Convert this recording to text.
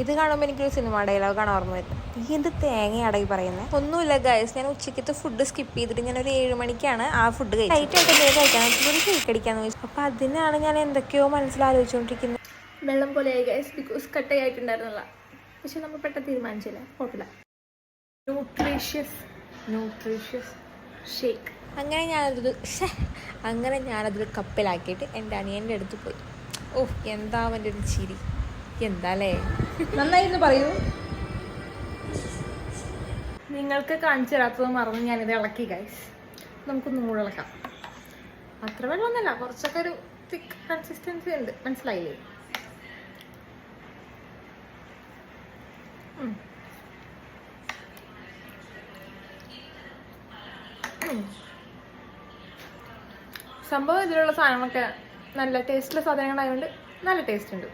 ഇത് കാണുമ്പോൾ എനിക്കൊരു സിനിമ ഡയലോഗാണ് ഓർമ്മ വരുന്നത്. ഈ എന്ത് തേങ്ങയാണ് ഈ പറയുന്നത്? ഒന്നുമില്ല ഗൈസ്, ഞാൻ ഉച്ചയ്ക്കത്തെ ഫുഡ് സ്കിപ്പ് ചെയ്തിട്ട് ഞാൻ ഒരു 7 മണിക്കാണ് ആ ഫുഡ് കഴിച്ചത്. ലൈറ്റ് ആയിട്ട് എന്തെങ്കിലും കഴിക്കാൻ ഒരു കേക്ക് അടിക്കാന്ന് ചോദിച്ചു. അപ്പോൾ അതിനാണ് ഞാൻ എന്തൊക്കെയോ മനസ്സിലാലോചിച്ചുകൊണ്ടിരിക്കുന്നത്. വെള്ളം പോലെയായി ഗൈസ്, ബിക്കോസ് കട്ടയായിട്ടുണ്ടായിരുന്നില്ല. പക്ഷെ നമ്മൾ പെട്ടെന്ന് തീരുമാനിച്ചില്ല, കുഴപ്പമില്ല. Nutritious shake. അങ്ങനെ ഞാനതൊരു കപ്പിലാക്കിയിട്ട് എൻ്റെ അനിയൻ്റെ അടുത്ത് പോയി. ഓഹ്, എന്താ അവൻ്റെ ഒരു ചിരി, എന്താല്ലേ, നന്നായിരുന്നു പറയൂ. നിങ്ങൾക്ക് കാണിച്ചു തരാത്തത് മറന്ന് ഞാനിത് ഇളക്കി ഗൈസ്. നമുക്കൊന്നും കൂടെ ഇളക്കാം. അത്ര വെള്ളമൊന്നുമല്ല, കുറച്ചൊക്കെ ഒരു തിക്ക് കൺസിസ്റ്റൻസി ഉണ്ട്, മനസ്സിലായില്ലേ? സംഭവം ഇതിലുള്ള സാധനങ്ങളൊക്കെ നല്ല ടേസ്റ്റുള്ള സാധനങ്ങളായതുകൊണ്ട് നല്ല ടേസ്റ്റ് ഉണ്ട്.